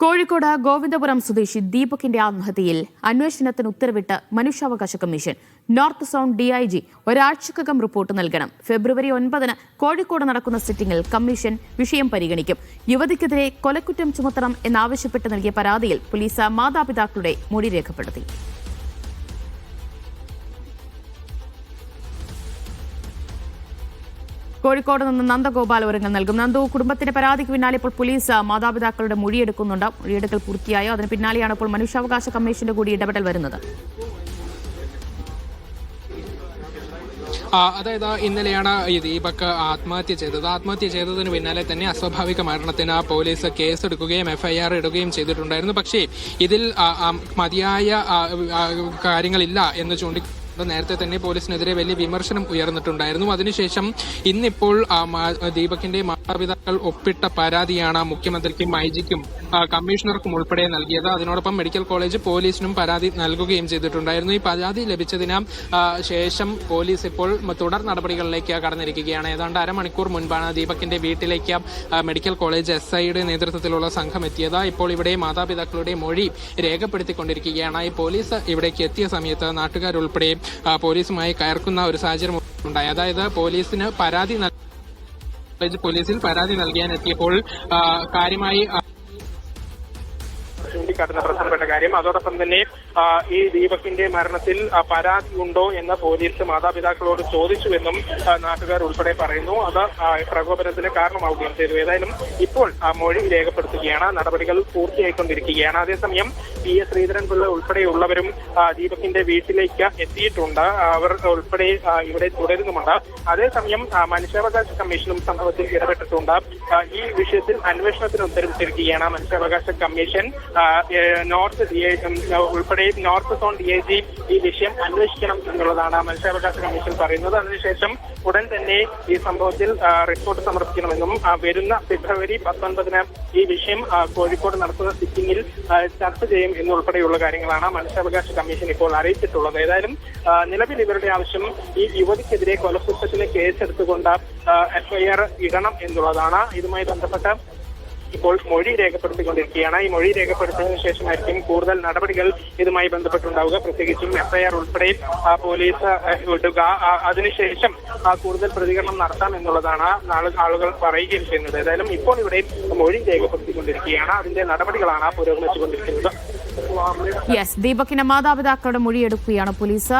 കോഴിക്കോട് ഗോവിന്ദപുരം സ്വദേശി ദീപകിന്റെ ആത്മഹത്യയിൽ അന്വേഷണത്തിന് ഉത്തരവിട്ട് മനുഷ്യാവകാശ കമ്മീഷൻ. നോർത്ത് സോൺ ഡിഐജി ഒരാഴ്ചക്കകം റിപ്പോർട്ട് നൽകണം. ഫെബ്രുവരി 9 കോഴിക്കോട് നടക്കുന്ന സിറ്റിംഗിൽ കമ്മീഷൻ വിഷയം പരിഗണിക്കും. യുവതിക്കെതിരെ കൊലക്കുറ്റം ചുമത്തണം എന്നാവശ്യപ്പെട്ട് നൽകിയ പരാതിയിൽ പോലീസ് മാതാപിതാക്കളുടെ മൊഴി രേഖപ്പെടുത്തി. കോഴിക്കോട് നിന്ന് നന്ദഗോപാൽ വിവരങ്ങൾ നൽകും. നന്ദു, കുടുംബത്തിന്റെ പരാതിക്ക് പിന്നാലെ ഇപ്പോൾ പോലീസ് മാതാപിതാക്കളുടെ മൊഴിയെടുക്കുന്നുണ്ട്. മൊഴിയെടുക്കൽ പൂർത്തിയായോ? അതിന് പിന്നാലെയാണ് ഇപ്പോൾ മനുഷ്യാവകാശ കമ്മീഷന്റെ കൂടി ഇടപെടൽ വരുന്നത്. അതായത് ഇന്നലെയാണ് ഈ ദീപക് ആത്മഹത്യ ചെയ്തത്. ആത്മഹത്യ ചെയ്തതിന് പിന്നാലെ തന്നെ അസ്വാഭാവിക മരണത്തിന് പോലീസ് കേസെടുക്കുകയും FIR ഇടുകയും ചെയ്തിട്ടുണ്ടായിരുന്നു. പക്ഷേ ഇതിൽ മതിയായ കാര്യങ്ങളില്ല എന്ന് നേരത്തെ തന്നെ പോലീസിനെതിരെ വലിയ വിമർശനം ഉയർന്നിട്ടുണ്ടായിരുന്നു. അതിനുശേഷം ഇന്നിപ്പോൾ ദീപകിന്റെ മാതാപിതാക്കൾ ഒപ്പിട്ട പരാതിയാണ് മുഖ്യമന്ത്രിക്കും IG-ക്കും കമ്മീഷണർക്കും ഉൾപ്പെടെ നൽകിയത്. അതിനോടൊപ്പം മെഡിക്കൽ കോളേജ് പോലീസിനും പരാതി നൽകുകയും ചെയ്തിട്ടുണ്ടായിരുന്നു. ഈ പരാതി ലഭിച്ചതിന് ശേഷം പോലീസ് ഇപ്പോൾ തുടർ നടപടികളിലേക്ക് കടന്നിരിക്കുകയാണ്. ഏതാണ്ട് അരമണിക്കൂർ മുൻപാണ് ദീപകിന്റെ വീട്ടിലേക്ക് മെഡിക്കൽ കോളേജ് SIയുടെ നേതൃത്വത്തിലുള്ള സംഘം എത്തിയത്. ഇപ്പോൾ ഇവിടെ മാതാപിതാക്കളുടെ മൊഴി രേഖപ്പെടുത്തിക്കൊണ്ടിരിക്കുകയാണ്. ഈ പോലീസ് ഇവിടേക്ക് എത്തിയ സമയത്ത് നാട്ടുകാരുൾപ്പെടെ പോലീസുമായി കയർക്കുന്ന ഒരു സാഹചര്യം ഉണ്ടായി. അതായത് പോലീസിൽ പരാതി നൽകാൻ എത്തിയപ്പോൾ കാര്യമായി ചൂണ്ടിക്കാട്ടുന്ന പ്രധാനപ്പെട്ട കാര്യം, അതോടൊപ്പം തന്നെ ഈ ദീപകിന്റെ മരണത്തിൽ പരാതി ഉണ്ടോ എന്ന് പോലീസ് മാതാപിതാക്കളോട് ചോദിച്ചുവെന്നും നാട്ടുകാർ ഉൾപ്പെടെ പറയുന്നു. അത് പ്രകോപനത്തിന് കാരണമാവുകയും ചെയ്തു. ഏതായാലും ഇപ്പോൾ മൊഴി രേഖപ്പെടുത്തുകയാണ്. നടപടികൾ പൂർത്തിയായിക്കൊണ്ടിരിക്കുകയാണ്. അതേസമയം PS ശ്രീധരൻപിള്ള ഉൾപ്പെടെയുള്ളവരും ദീപകിന്റെ വീട്ടിലേക്ക് എത്തിയിട്ടുണ്ട്. അവർ ഉൾപ്പെടെ ഇവിടെ തുടരുന്നുമുണ്ട്. അതേസമയം മനുഷ്യാവകാശ കമ്മീഷനും സംഭവത്തിൽ ഇടപെട്ടിട്ടുണ്ട്. ഈ വിഷയത്തിൽ അന്വേഷണത്തിന് ഉത്തരവിട്ടിരിക്കുകയാണ് മനുഷ്യാവകാശ കമ്മീഷൻ. നോർത്ത് ഉൾപ്പെടെ നോർത്ത് സോൺ DIG ഈ വിഷയം അന്വേഷിക്കണം എന്നുള്ളതാണ് മനുഷ്യാവകാശ കമ്മീഷൻ പറയുന്നത്. അതിനുശേഷം ഉടൻ തന്നെ ഈ സംഭവത്തിൽ റിപ്പോർട്ട് സമർപ്പിക്കണമെന്നും വരുന്ന ഫെബ്രുവരി 19 ഈ വിഷയം കോഴിക്കോട് നടത്തുന്ന സിറ്റിംഗിൽ ചർച്ച ചെയ്യും എന്നുൾപ്പെടെയുള്ള കാര്യങ്ങളാണ് മനുഷ്യാവകാശ കമ്മീഷൻ ഇപ്പോൾ അറിയിച്ചിട്ടുള്ളത്. ഏതായാലും നിലവിൽ ഇവരുടെ ആവശ്യം ഈ യുവതിക്കെതിരെ കൊലക്കുറ്റത്തിന് കേസെടുത്തുകൊണ്ട് FIR ഇടണം എന്നുള്ളതാണ്. ഇതുമായി ബന്ധപ്പെട്ട ഇപ്പോൾ മൊഴി രേഖപ്പെടുത്തിക്കൊണ്ടിരിക്കുകയാണ്. ഈ മൊഴി രേഖപ്പെടുത്തിയതിനു ശേഷമായിരിക്കും കൂടുതൽ നടപടികൾ ഇതുമായി ബന്ധപ്പെട്ടുണ്ടാവുക. പ്രത്യേകിച്ചും FIR ഉൾപ്പെടെ പോലീസ് ഇടുക. അതിനുശേഷം കൂടുതൽ പ്രതികരണം നടത്താം എന്നുള്ളതാണ് ആളുകൾ പറയുകയും ചെയ്യുന്നത്. ഏതായാലും ഇപ്പോൾ ഇവിടെ മൊഴി രേഖപ്പെടുത്തിക്കൊണ്ടിരിക്കുകയാണ്. അതിന്റെ നടപടികളാണ് പുരോഗമിച്ചുകൊണ്ടിരിക്കുന്നത്. ദീപകിന്റെ മാതാപിതാക്കളുടെ മൊഴിയെടുക്കുകയാണ് പോലീസ്.